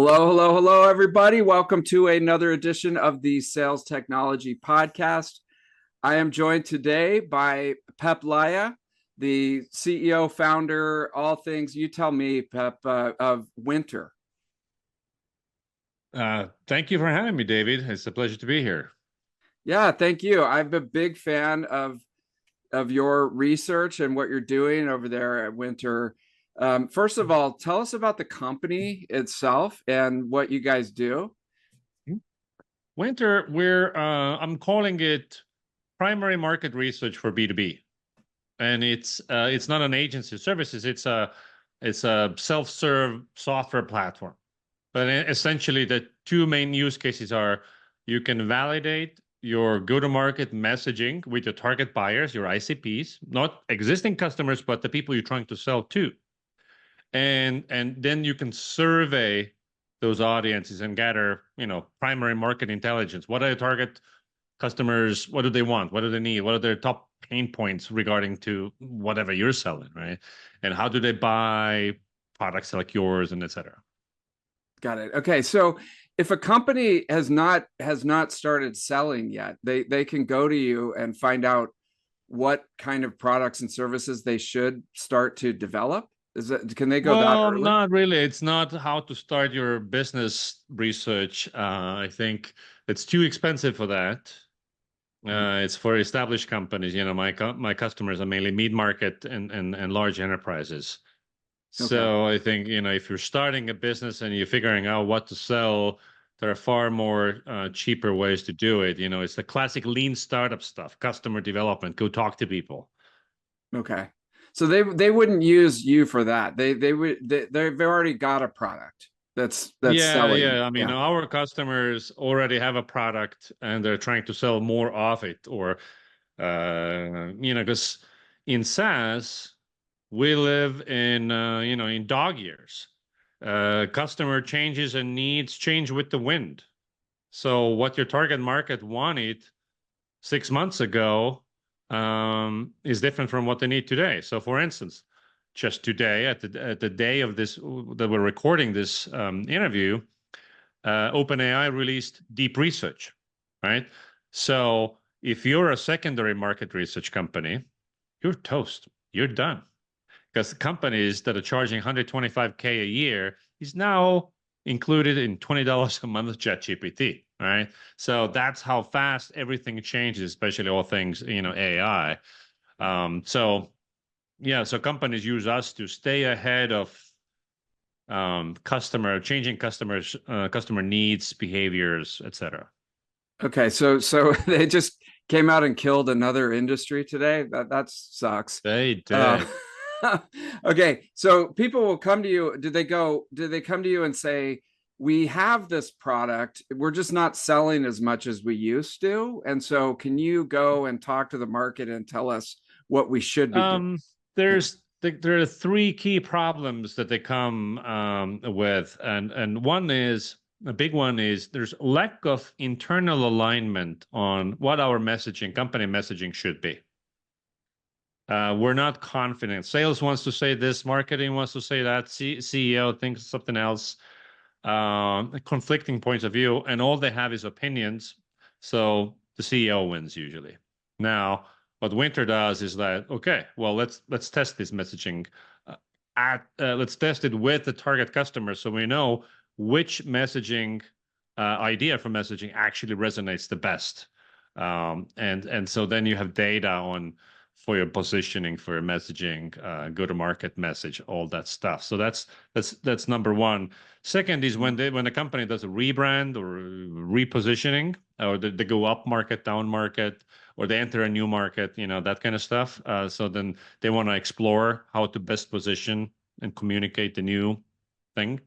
Hello, hello, hello, everybody. Welcome to another edition of the Sales Technology Podcast. I am joined today by Peep Laja, the CEO, founder, all things, you tell me, Pep, of Wynter. Thank you for having me, David. It's a pleasure to be here. Yeah, thank you. I'm a big fan of your research and what you're doing over there at Wynter. First of all, tell us about the company itself and what you guys do. Wynter, I'm calling it primary market research for B2B, and it's not an agency services. It's a self-serve software platform. But essentially, the two main use cases are you can validate your go-to-market messaging with your target buyers, your ICPs, not existing customers, but the people you're trying to sell to. And then you can survey those audiences and gather, primary market intelligence. What are your target customers? What do they want? What do they need? What are their top pain points regarding to whatever you're selling, right? And how do they buy products like yours, and etc. Got it. Okay, so if a company has not started selling yet, they can go to you and find out what kind of products and services they should start to develop. Can they go that Well, early? not really. It's not how to start your business research. I think it's too expensive for that. It's for established companies. My customers are mainly mid-market and large enterprises. Okay. So I think, if you're starting a business and you're figuring out what to sell, there are far more cheaper ways to do it. It's the classic lean startup stuff, customer development, go talk to people. Okay. So they wouldn't use you for that. They've already got a product that's Yeah, selling. yeah. I mean, Yeah. our customers already have a product and they're trying to sell more of it, or, because in SaaS, we live in dog years. Customer changes and needs change with the wind. So what your target market wanted 6 months ago is different from what they need today. So, for instance, just today, at the day of this that we're recording this interview, OpenAI released deep research, right? So if you're a secondary market research company, you're toast. You're done. Because companies that are charging 125K a year is now included in $20 a month ChatGPT, right? So that's how fast everything changes, especially all things, AI. So yeah, so companies use us to stay ahead of changing customer needs, behaviors, etc. Okay. So they just came out and killed another industry today. That sucks. They Uh, did. okay. So people will come to you. Did they come to you and say, we have this product, we're just not selling as much as we used to? And so can you go and talk to the market and tell us what we should be doing? Um, Yeah. there are three key problems that they come with, and one is a big one is there's lack of internal alignment on what our company messaging should be. We're not confident. Sales wants to say this, marketing wants to say that, CEO thinks something else. Conflicting points of view, and all they have is opinions. So the CEO wins usually. Now, what Wynter does is that, okay, well, let's test this messaging. Let's test it with the target customer, so we know which messaging idea for messaging actually resonates the best. And so then you have data on for your positioning, for your messaging, go-to-market message, all that stuff. So that's number one. Second is when a company does a rebrand or repositioning, or they go up market, down market, or they enter a new market, that kind of stuff. So then they want to explore how to best position and communicate the new thing.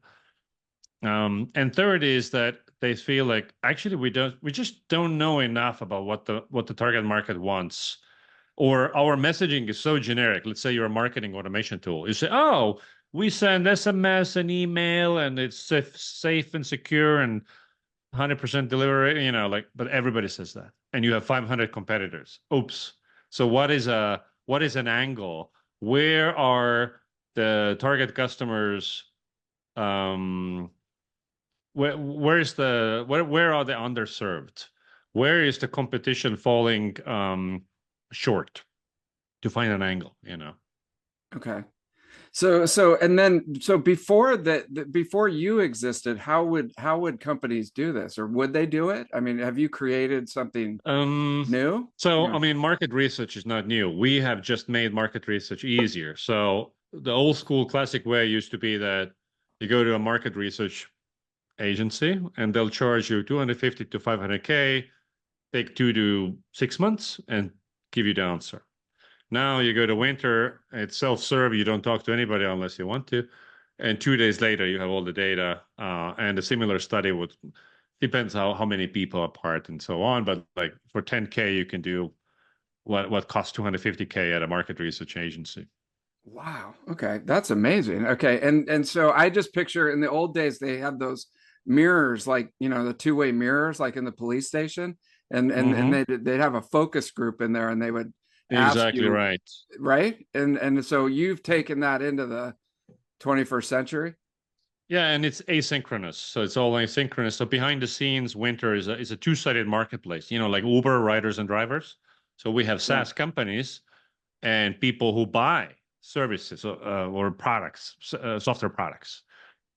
And third is that they feel like actually we just don't know enough about what the target market wants, or our messaging is so generic. Let's say you're a marketing automation tool. You say, oh, we send SMS and email and it's safe and secure and 100% delivery, but everybody says that. And you have 500 competitors. Oops. So what is an angle? Where are the target customers um, where are they underserved? Where is the competition falling short to find an angle, you know? Okay. So before before you existed, how would companies do this, or would they do it? I mean, have you created something Um, new? so, Yeah. I mean, market research is not new. We have just made market research easier. So the old school classic way used to be that you go to a market research agency and they'll charge you 250 to 500K, take 2 to 6 months and give you the answer. Now you go to Wynter, it's self-serve. You don't talk to anybody unless you want to. And 2 days later, you have all the data. And a similar study would depends how many people are part and so on. But like for 10K, you can do what costs 250K at a market research agency. Wow. Okay, that's amazing. Okay, and so I just picture in the old days they had those mirrors, like the two-way mirrors, like in the police station, and Hmm. they'd have a focus group in there, and they would ask Exactly you, right. right? And so you've taken that into the 21st century. Yeah, and it's asynchronous, so it's all asynchronous. So behind the scenes, Wynter is a two-sided marketplace. Like Uber, riders and drivers. So we have Yeah. SaaS companies and people who buy services or products, software products.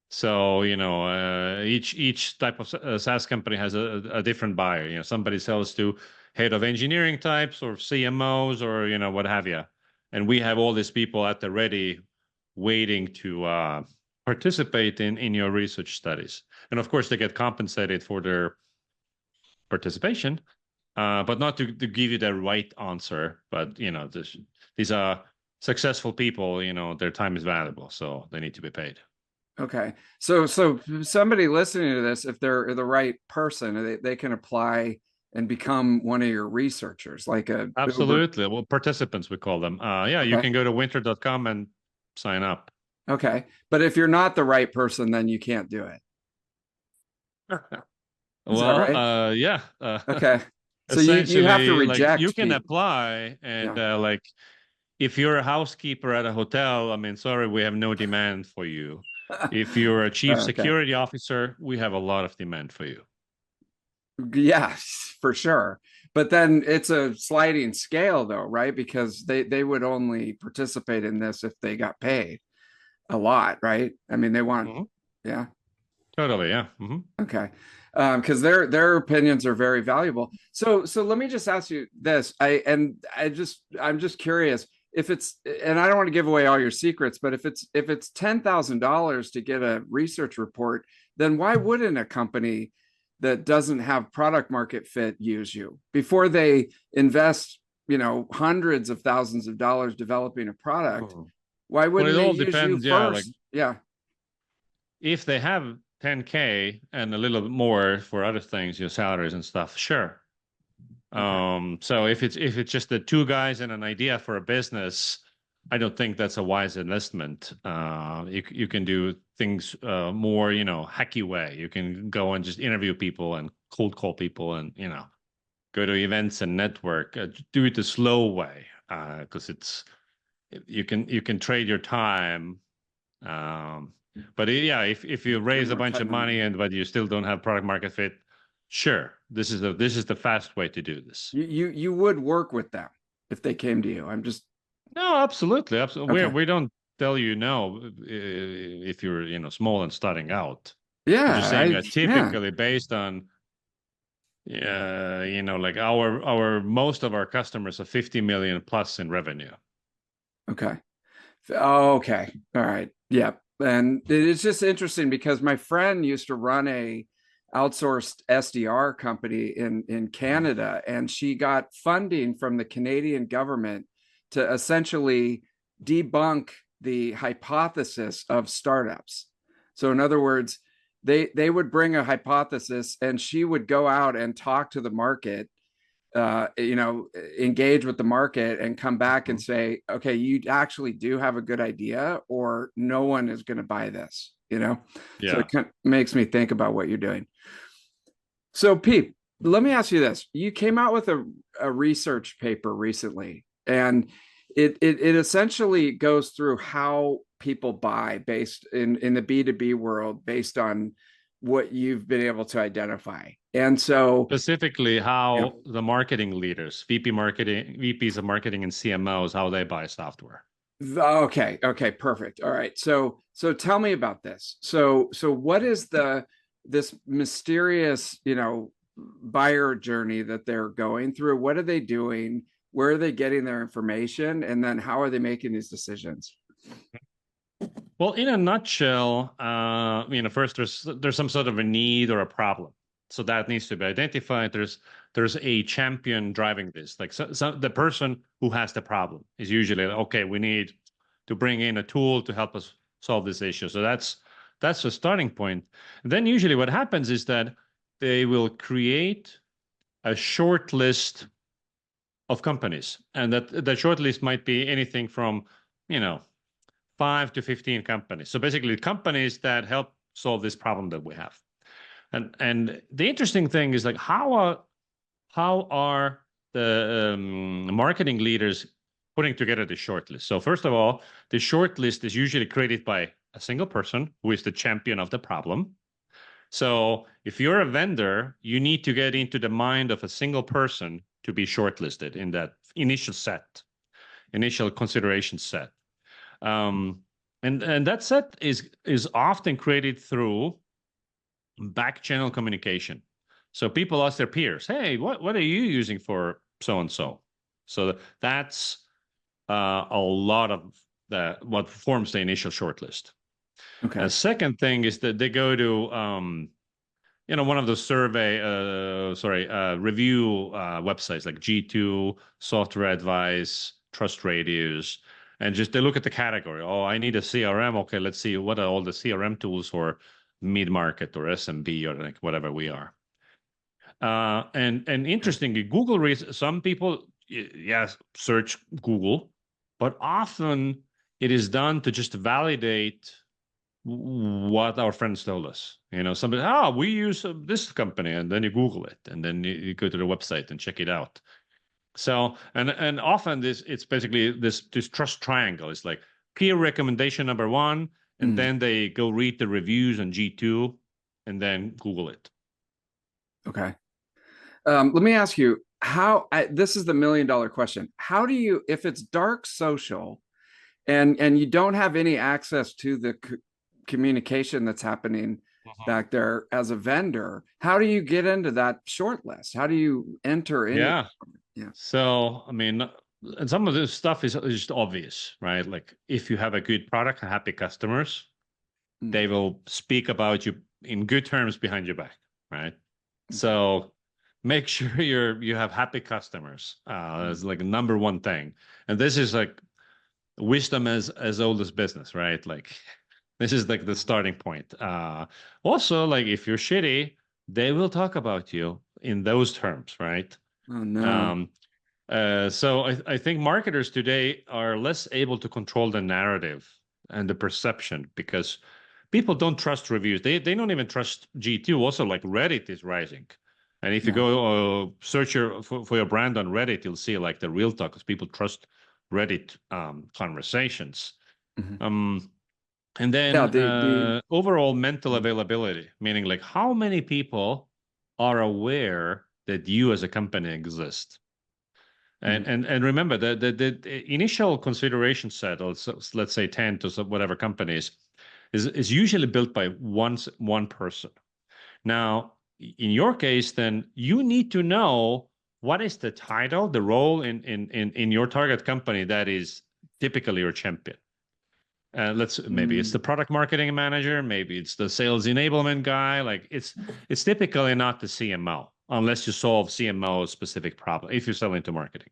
So each type of SaaS company has a different buyer. Somebody sells to head of engineering types or CMOs or what have you, and we have all these people at the ready, waiting to participate in your research studies. And of course, they get compensated for their participation, but not to give you the right answer. But these are successful people. Their time is valuable, so they need to be paid. Okay. So somebody listening to this, if they're the right person, they can apply and become one of your researchers, like a Uber. Absolutely. Well, participants, we call them. Yeah, you Okay. can go to winter.com and sign up. Okay. But if you're not the right person, then you can't do it. Is that Well, right? yeah. Okay. So you have to Essentially, like you reject can people. apply, and Yeah. like if you're a housekeeper at a hotel, I mean, sorry, we have no demand for you. If you're a chief Okay. security officer, we have a lot of demand for you. Yes, for sure. But then it's a sliding scale though, right? Because they would only participate in this if they got paid a lot, right? I mean, they want, Mhm. yeah. Totally, yeah. Okay. Because their opinions are very valuable. So let me just ask you this. I'm just curious if it's, and I don't want to give away all your secrets, but if it's $10,000 to get a research report, then why wouldn't a company that doesn't have product market fit use you before they invest, hundreds of thousands of dollars developing a product? Mhm. Why Well, wouldn't it they all use you depends. Yeah, like first? Yeah. if they have 10K and a little bit more for other things, your salaries and stuff, sure. Okay. So if it's just the two guys and an idea for a business, I don't think that's a wise investment. You can do things more, hacky way. You can go and just interview people and cold call people and go to events and network. Do it the slow way because it's you can trade your time. Um, but yeah, if you You're raise a more bunch of time on money money. and but you still don't have product market fit, sure, this is the fast way to do this. You would work with them if they came to you. I'm just No, absolutely, absolutely. We okay. we don't tell you no if you're small and starting out. We're just Yeah, saying I that yeah. typically based on like our most of our customers are 50 million plus in revenue. Okay. Oh, okay. All right. Yep. And it's just interesting because my friend used to run a outsourced SDR company in Canada, and she got funding from the Canadian government to essentially debunk the hypothesis of startups. So in other words, they would bring a hypothesis and she would go out and talk to the market, engage with the market and come back and Mhm. say, okay, you actually do have a good idea, or no one is going to buy this. So Yeah. it kind of makes me think about what you're doing. So, Pete, let me ask you this. You came out with a research paper recently, and it essentially goes through how people buy based in the B2B world based on what you've been able to identify. And so, Specifically, yeah. how the marketing leaders, VPs of marketing and CMOs, how they buy software. Okay, okay, perfect. All right. So tell me about this. So what is this mysterious, buyer journey that they're going through? What are they doing? Where are they getting their information? And then how are they making these decisions? Well, in a nutshell, first there's some sort of a need or a problem, so that needs to be identified. There's a champion driving this. Like so the person who has the problem is usually okay. We need to bring in a tool to help us solve this issue. So that's the starting point. And then usually what happens is that they will create a short list of companies, and that short list might be anything from you know 5 to 15 companies. So basically, companies that help solve this problem that we have. And the interesting thing is like how are the marketing leaders putting together the shortlist? So first of all, the shortlist is usually created by a single person who is the champion of the problem. So if you're a vendor, you need to get into the mind of a single person to be shortlisted in that initial consideration set. Um, and that set is often created through back channel communication. So people ask their peers, "Hey, what are you using for so and so?" So that's a lot of what forms the initial shortlist. And the Okay. second thing is that they go to one of those review websites like G2, Software Advice, Trust Radius, and just they look at the category. Oh, I need a CRM. Okay, let's see what are all the CRM tools for mid-market or SMB or like whatever we are. And Okay. interestingly, Google some people yes search Google, but often it is done to just validate what our friends told us. Somebody, we use this company, and then you Google it, and then you go to the website and check it out. So, and often it's basically this trust triangle. It's like peer recommendation number one, and Mm, then they go read the reviews on G2, and then Google it. okay. Let me ask you this is the $1 million question. How do you, if it's dark social and you don't have any access to the communication that's happening Mhm. back there as a vendor, how do you get into that short list? How do you enter any? Yeah. Yeah. So, I mean, and some of this stuff is just obvious, right? Like if you have a good product, happy customers, Mm, they will speak about you in good terms behind your back, right? okay. So make sure you have happy customers. That's Mm, like number one thing. And this is like wisdom as old as business, right? Like this is like the starting point. Also, like if you're shitty, they will talk about you in those terms, right? oh no. Um, so I think marketers today are less able to control the narrative and the perception because people don't trust reviews. They don't even trust G2. Also, like Reddit is rising. And if you Yeah. go search for your brand on Reddit, you'll see like the real talk because people trust Reddit conversations. Mhm. Um, and Yeah. then The overall mental mm, availability, meaning like how many people are aware that you as a company exist. mm, And remember the initial consideration set, let's say 10 to whatever companies, is usually built by one person. Now, in your case, then you need to know what is the title, the role in your target company that is typically your champion. Maybe it's the mm, product marketing manager, maybe it's the sales enablement guy. Like it's typically not the CMO unless you solve CMO specific problem if you sell into marketing.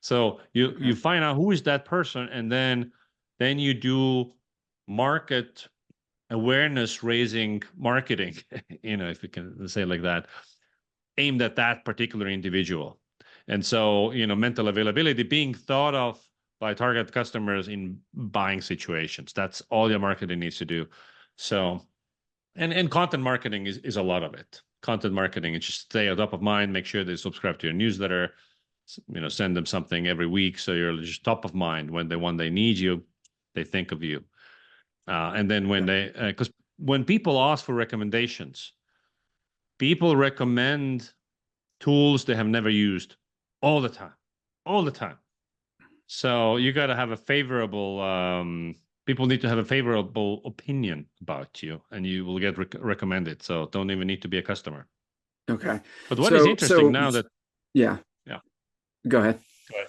So you okay. find out who is that person, and then you do market awareness raising marketing, if you can say it like that, aimed at that particular individual. And so, mental availability being thought of by target customers in buying situations. That's all your marketing needs to do. So, and content marketing is a lot of it. Content marketing is just stay on top of mind, make sure they subscribe to your newsletter, send them something every week so you're just top of mind when they need you, they think of you. And then when Yeah. they, because when people ask for recommendations, people recommend tools they have never used all the time, all the time. So you got to have a favorable, people need to have a favorable opinion about you, and you will get recommended. So don't even need to be a customer. Okay. But what is interesting So now that, yeah, yeah, go ahead. go ahead.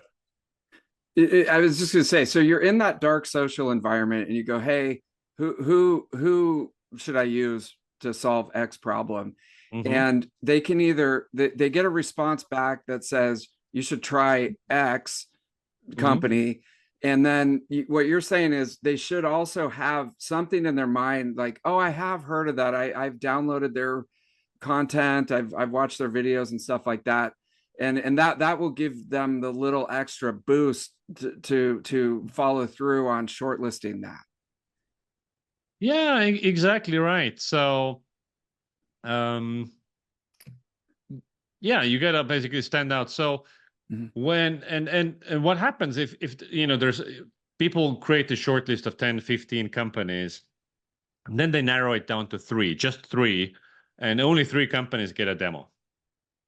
I was just going to say, so you're in that dark social environment and you go, hey, who should I use to solve X problem? Mm-hmm. And they can either they get a response back that says you should try X Mm-hmm. company. And then what you're saying is they should also have something in their mind like, oh, I have heard of that. I've downloaded their content. I've watched their videos and stuff like that. And that will give them the little extra boost to follow through on shortlisting that. Yeah, exactly right. So, um, yeah, you gotta basically stand out. So Mhm. when and what happens if you know there's people create a short list of 10, 15 companies, and then they narrow it down to three, just three, and only three companies get a demo.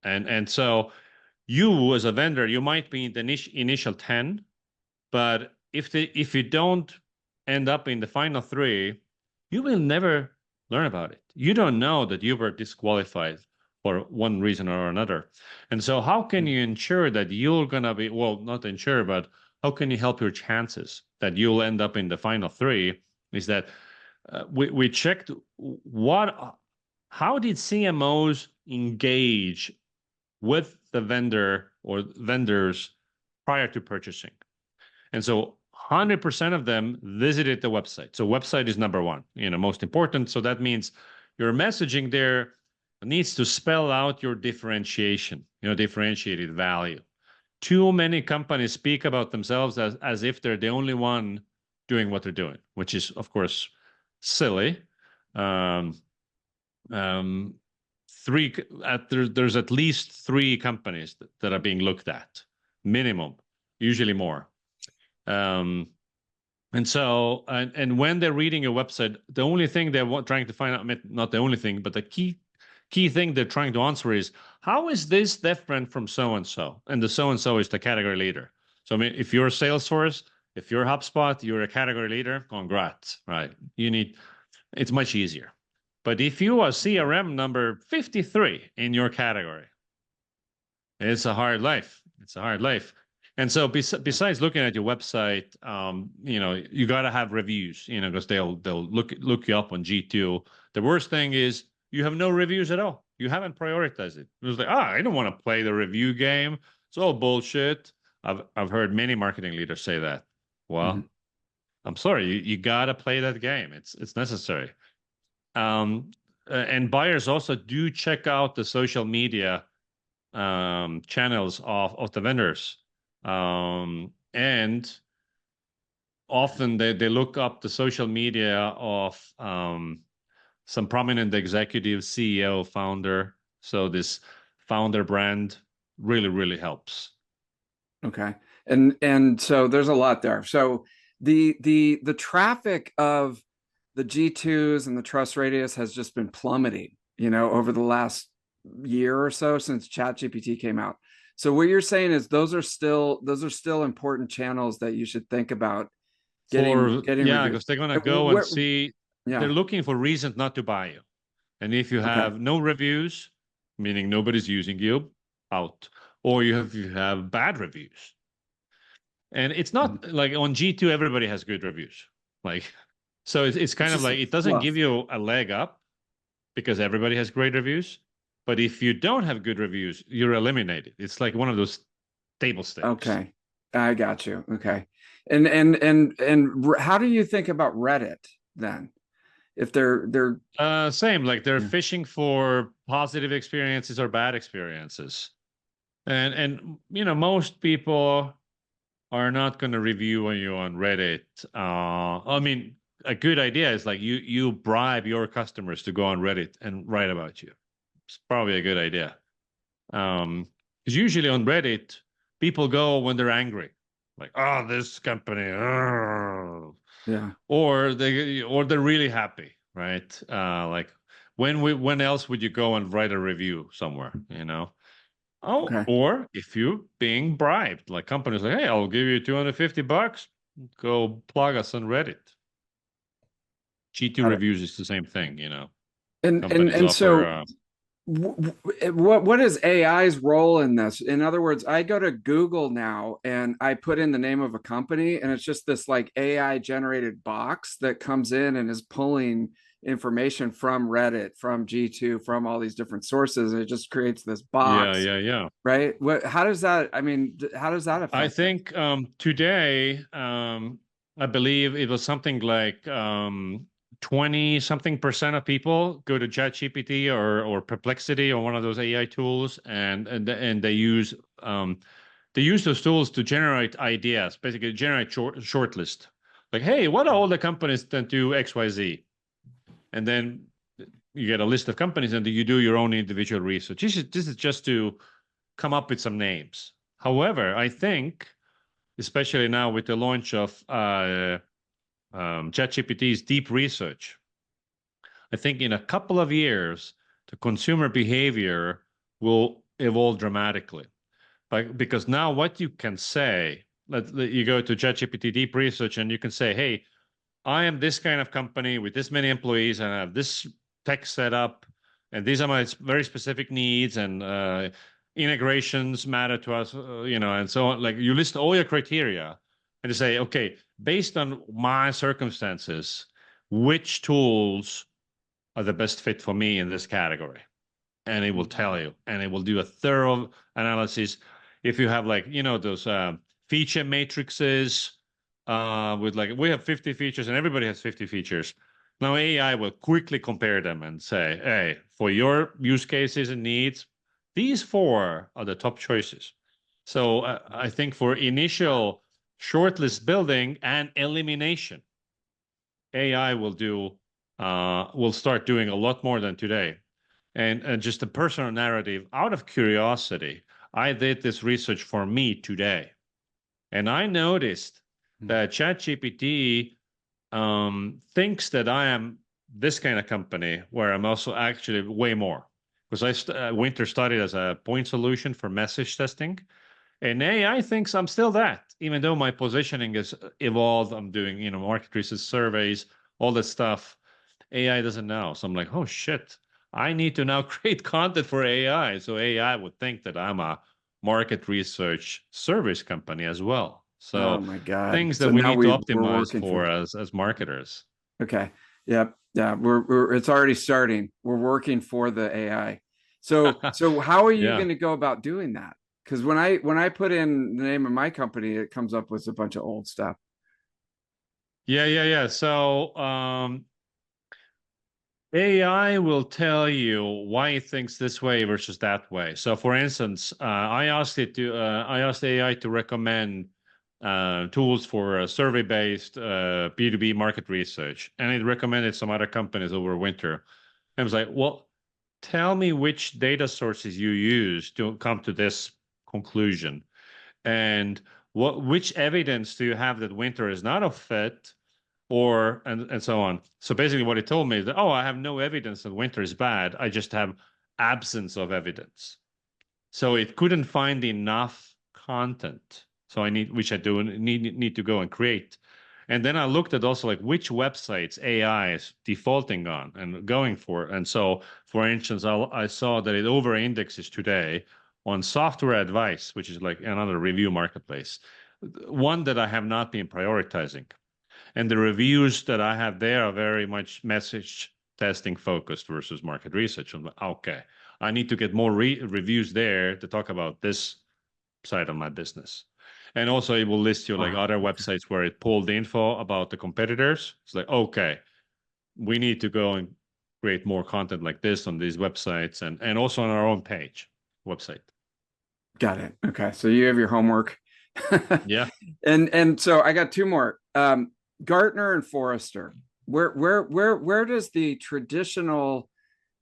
And so you as a vendor, you might be in the initial 10, but if you don't end up in the final three, you will never learn about it. You don't know that you were disqualified for one reason or another. And so how can you ensure that you're gonna be, well, not ensure, but how can you help your chances that you'll end up in the final three? Is that we checked what how did CMOs engage with the vendor or vendors prior to purchasing? And so 100% of them visited the website. So website is number one, most important. So that means your messaging there needs to spell out your differentiation, differentiated value. Too many companies speak about themselves as if they're the only one doing what they're doing, which is, of course, silly. Um, um, there's at least three companies that are being looked at, minimum, usually more. Um, and so, and when they're reading a website, the only thing they're trying to find out, not the only thing, but the key thing they're trying to answer is, how is this different from so and so? And the so and so is the category leader. So, I mean, if you're Salesforce, if you're HubSpot, you're a category leader, congrats, right? It's much easier. But if you are CRM number 53 in your category, it's a hard life. It's a hard life. And so besides looking at your website, you got to have reviews, because they'll look you up on G2. The worst thing is you have no reviews at all. You haven't prioritized it. It was like, I don't want to play the review game. It's all bullshit. I've heard many marketing leaders say that. Mhm. Well, I'm sorry, you got to play that game. It's necessary. And buyers also do check out the social media channels of the vendors. And often they look up the social media of some prominent executive, CEO, founder. So this founder brand really, really helps. Okay. And so there's a lot there. So the traffic of the G2s and the trust radius has just been plummeting, over the last year or so since ChatGPT came out. So what you're saying is those are still important channels that you should think about getting Yeah, reviews. because they're gonna And go and see, they're yeah. looking for reasons not to buy you. And if you Okay. have no reviews, meaning nobody's using you, out. Or you have bad reviews. And it's Mhm. not like on G2, everybody has good reviews. Like, so it's It's kind of just like it doesn't give fluff. you a leg up because everybody has great reviews. But if you don't have good reviews, you're eliminated. It's like one of those table stakes. Okay. I got you. Okay. And how do you think about Reddit then? If they're Same, like they're yeah. fishing for positive experiences or bad experiences. And most people are not going to review you on Reddit. I mean, a good idea is like you bribe your customers to go on Reddit and write about you. It's probably a good idea. Because usually on Reddit, people go when they're angry, like, this company, Yeah. or they're really happy, right? Like when else would you go and write a review somewhere, you know? Oh, Okay. or if you're being bribed, like companies like, hey, I'll give you $250, go plug us on Reddit. G2 Got it. reviews is the same thing, you know. And and Companies and offer so what is AI's role in this? In other words, I go to Google now and I put in the name of a company, and it's just this like AI generated box that comes in and is pulling information from Reddit, from G2, from all these different sources. And it just creates this yeah, box, yeah, yeah. right? What, how does that, I mean, how does that I affect us? think today, I believe it was something like 20 something percent of people go to ChatGPT or Perplexity or one of those AI tools, and they use those tools to generate ideas, basically generate short list. Like, hey, what are all the companies that do XYZ? And then you get a list of companies, and you do your own individual research. This is just to come up with some names. However, I think, especially now with the launch of ChatGPT's deep research, I think in a couple of years, the consumer behavior will evolve dramatically. Because now what you can say, you go to ChatGPT deep research and you can say, hey, I am this kind of company with this many employees and I have this tech setup, and these are my very specific needs, and integrations matter to us, and so on. Like, you list all your criteria and you say, okay, based on my circumstances, which tools are the best fit for me in this category? And it will tell you, and it will do a thorough analysis. If you have, like, those feature matrices with, like, we have 50 features and everybody has 50 features. Now AI will quickly compare them and say, hey, for your use cases and needs, these four are the top choices. So I think for initial shortlist building and elimination, AI will start doing a lot more than today. And just a personal narrative, out of curiosity, I did this research for me today. And I noticed that ChatGPT thinks that I am this kind of company where I'm also actually way more. Because Wynter started as a point solution for message testing. And AI thinks I'm still that, even though my positioning is evolved. I'm doing, market research surveys, all that stuff. AI doesn't know. So I'm like, oh shit, I need to now create content for AI. So AI would think that I'm a market research service company as well. Oh So my God. things that So we now need to we're optimize working for for them. as marketers. Okay. Yep. Yeah. We're it's already starting. We're working for the AI. So how are you Yeah. going to go about doing that? Because when I put in the name of my company, it comes up with a bunch of old stuff. Yeah, yeah, yeah. So AI will tell you why it thinks this way versus that way. So, for instance, I asked AI to recommend tools for survey-based B2B market research, and it recommended some other companies over winter. I was like, well, tell me which data sources you use to come to this conclusion, and which evidence do you have that winter is not a fit, or and so on. So basically what it told me is that, oh, I have no evidence that winter is bad. I just have absence of evidence. So it couldn't find enough content. So which I do need to go and create. And then I looked at also, like, which websites AI is defaulting on and going for. And so, for instance, I saw that it over indexes today on software advice, which is like another review marketplace, one that I have not been prioritizing. And the reviews that I have there are very much message testing focused versus market research. I'm like, okay, I need to get more reviews there to talk about this side of my business. And also, it will list you like Wow. other Okay. websites where it pulled info about the competitors. It's like, okay, we need to go and create more content like this on these websites, and also on our own page website. Got it. Okay. So you have your homework. Yeah. And so I got two more. Gartner and Forrester. Where does the traditional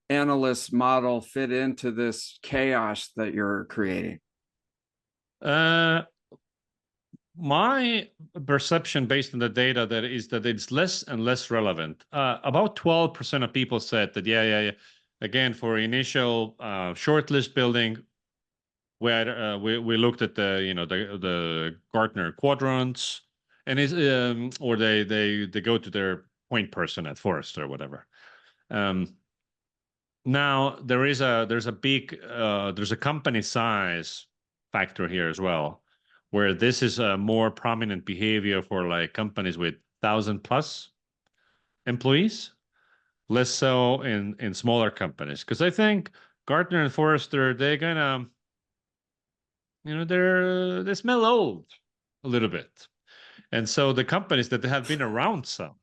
analyst model fit into this chaos that you're creating? Uh, my perception based on the data that is that it's less and less relevant. About 12% of people said that, yeah. Again, for initial shortlist building, where we looked at the Gartner quadrants, and is or they go to their point person at Forrester or whatever. Now there's a big there's a company size factor here as well, where this is a more prominent behavior for like companies with 1,000+ employees, less so in smaller companies. Because I think Gartner and Forrester, they're gonna, they smell old a little bit. And so the companies that have been around some,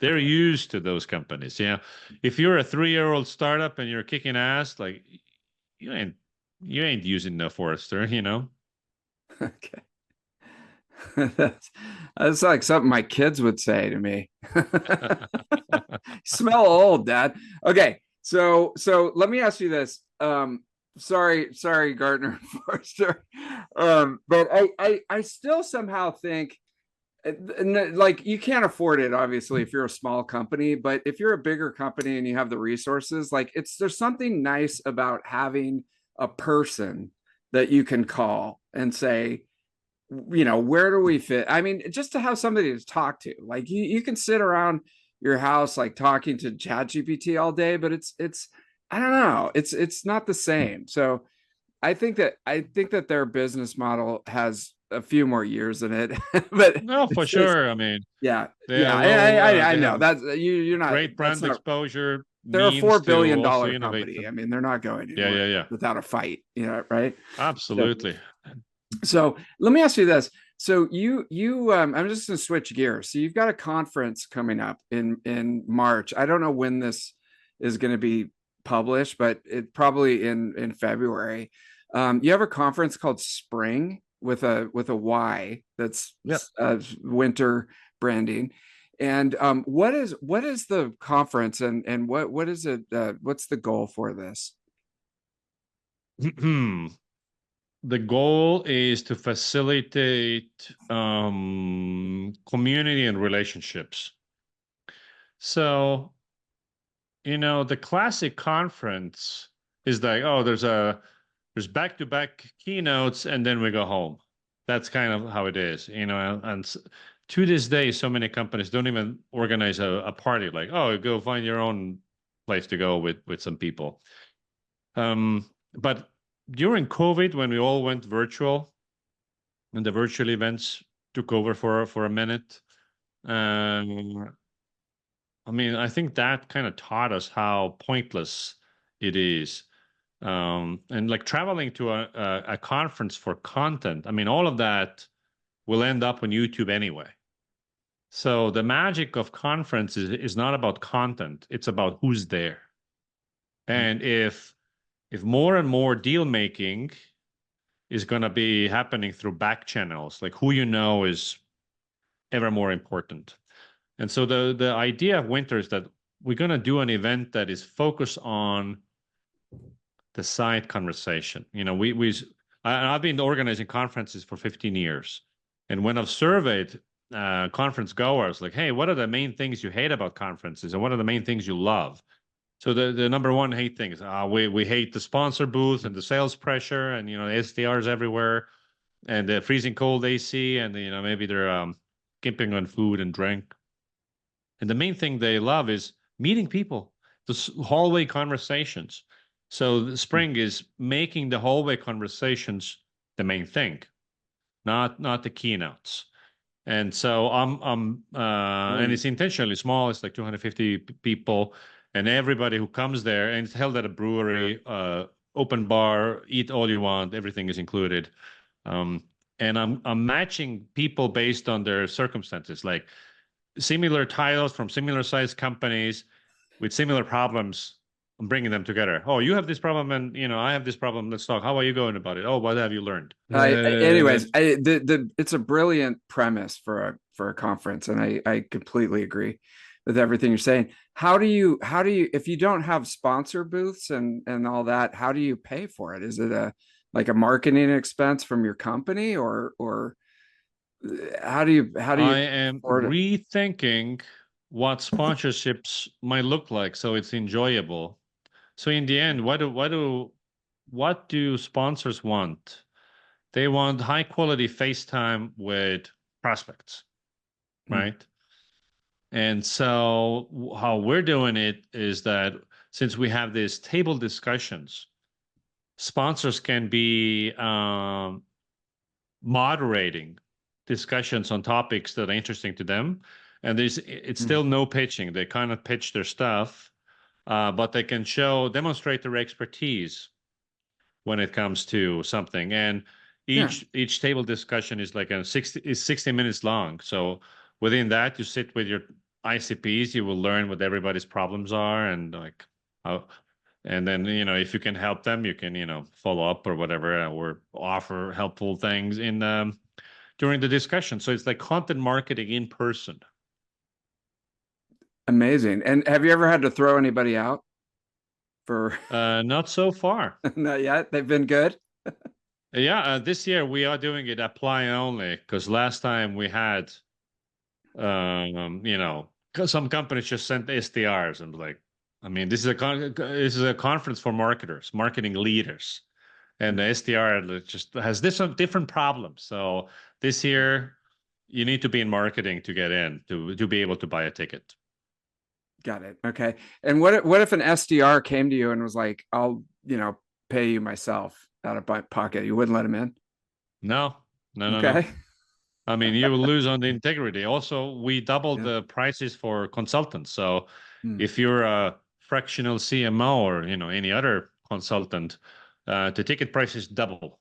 they're used to those companies. Yeah. If you're a 3-year-old startup and you're kicking ass, like you ain't you ain't using the Forrester, Okay. That's like something my kids would say to me. Smell old, Dad. Okay, so let me ask you this. Sorry, Gardner Forrester. But I still somehow think like you can't afford it, obviously, if you're a small company, but if you're a bigger company and you have the resources, like there's something nice about having a person that you can call and say, where do we fit? I mean, just to have somebody to talk to. Like you can sit around your house like talking to ChatGPT all day, but it's I don't know, it's not the same. So I think that their business model has a few more years in it, but No, for it's just, sure. I mean, yeah, they're yeah, low. I They know have that's you're not, great that's brand not, exposure, they're a four means to billion also dollar innovate company. them. I mean, they're not going Yeah, anywhere yeah, yeah. without a fight, right? So, Absolutely. so let me ask you this. So I'm just going to switch gears. So you've got a conference coming up in March. I don't know when this is going to be published, but it probably in February. You have a conference called Spryng with a Y. That's Yeah. Wynter branding. And what is the conference, and what is it? What's the goal for this? The goal is to facilitate community and relationships. So, the classic conference is like, oh, there's back-to-back keynotes and then we go home. That's kind of how it is, and to this day, so many companies don't even organize a party like, oh, go find your own place to go with some people. But during COVID, when we all went virtual and the virtual events took over for a minute, um, I mean, I think that kind of taught us how pointless it is. And like traveling to a conference for content, I mean, all of that will end up on YouTube anyway. So the magic of conferences is not about content, it's about who's there. And if more and more deal making is going to be happening through back channels, like who is ever more important. And so the idea of Wynter is that we're going to do an event that is focused on the side conversation. I've been organizing conferences for 15 years, and when I've surveyed conference goers, like, hey, what are the main things you hate about conferences, and what are the main things you love? So the number one hate things, we hate the sponsor booth and the sales pressure, and SDRs everywhere, and the freezing cold AC, and maybe they're skimping on food and drink. And the main thing they love is meeting people, the hallway conversations. So the Spryng is making the hallway conversations the main thing, not the keynotes. And so and it's intentionally small. It's like 250 people, and everybody who comes there, and it's held at a brewery, open bar, eat all you want, everything is included. Um, and I'm matching people based on their circumstances, like similar titles from similar sized companies with similar problems. I'm bringing them together. Oh, you have this problem, and I have this problem. Let's talk. How are you going about it? Oh, what have you learned? Anyways, it's a brilliant premise for a conference, and I completely agree with everything you're saying. How do you if you don't have sponsor booths and all that, how do you pay for it? Is it like a marketing expense from your company, or how do you I am afford it? rethinking what sponsorships might look like so it's enjoyable. So in the end, what do sponsors want? They want high quality FaceTime with prospects, Hmm. right? And so how we're doing it is that since we have these table discussions, sponsors can be moderating discussions on topics that are interesting to them. And it's Hmm. still no pitching. They kind of pitch their stuff, but they can demonstrate their expertise when it comes to something. And Yeah, each table discussion is like 60 minutes long. So within that, you sit with your ICPs, you will learn what everybody's problems are and like how, and then if you can help them, you can follow up or whatever, or offer helpful things in during the discussion. So it's like content marketing in person. amazing. And have you ever had to throw anybody out for? Not so far. Not yet. They've been good. Yeah, this year we are doing it apply only because last time we had, 'cause some companies just sent SDRs and like, I mean, this is a conference for marketers, marketing leaders, and the SDR just has this different problems. So this year, you need to be in marketing to get in to be able to buy a ticket. Got it. Okay. And what if an SDR came to you and was like, "I'll, pay you myself out of my pocket." You wouldn't let him in? No, no, no, no. Okay. I mean, you will lose on the integrity. Also, we doubled Yeah. the prices for consultants. So Hmm. if you're a fractional CMO or any other consultant, the ticket price is double.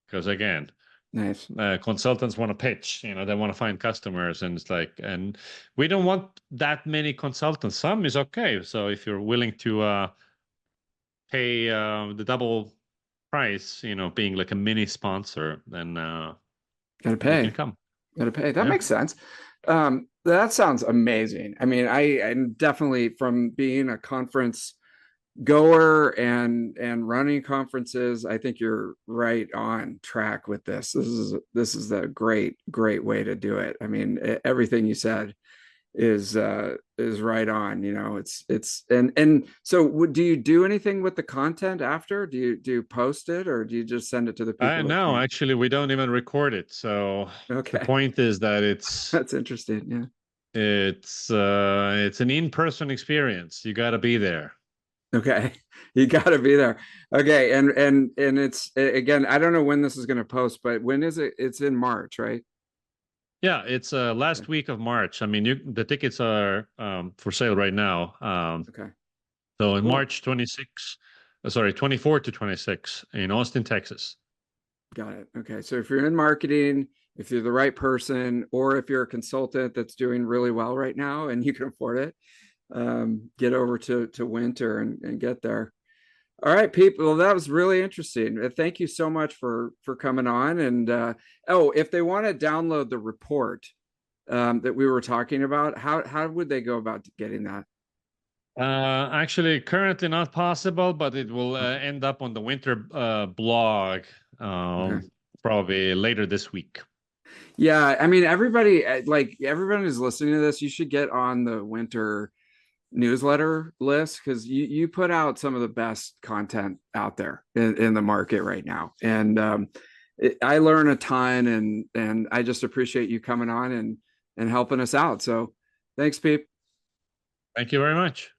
Because again, Nice. consultants want to pitch, they want to find customers, and it's like, and we don't want that many consultants. Some is okay. So if you're willing to pay the double price, being like a mini sponsor, then Gotta you can pay. come. Gotta pay. That Yeah. makes sense. That sounds amazing. I mean, I'm definitely from being a conference goer and running conferences. I think you're right on track with this. This is a great way to do it. I mean, everything you said is right on. It's and so do you do anything with the content after? Do you post it, or do you just send it to the people that No, came? actually, we don't even record it. So the Okay. point is that it's That's interesting. Yeah. it's it's an in-person experience. You got to be there. Okay. You got to be there. Okay. And it's again, I don't know when this is going to post, but when is it? It's in March, right? Yeah, it's Okay. last week of March. I mean, the tickets are for sale right now. Okay. So in Cool. March 26, sorry, 24 to 26 in Austin, Texas. Got it. Okay. So if you're in marketing, if you're the right person, or if you're a consultant that's doing really well right now and you can afford it, get over to Wynter and get there. All right, people. Well, that was really interesting. Thank you so much for coming on. And oh, if they want to download the report that we were talking about, how would they go about getting that? Actually, currently not possible, but it will Okay. end up on the Winter blog Okay. probably later this week. Yeah, I mean, everybody, like everyone who's listening to this, you should get on the Wynter newsletter list because you put out some of the best content out there in the market right now. And I learn a ton, and I just appreciate you coming on and helping us out. So thanks, Pete. Thank you very much.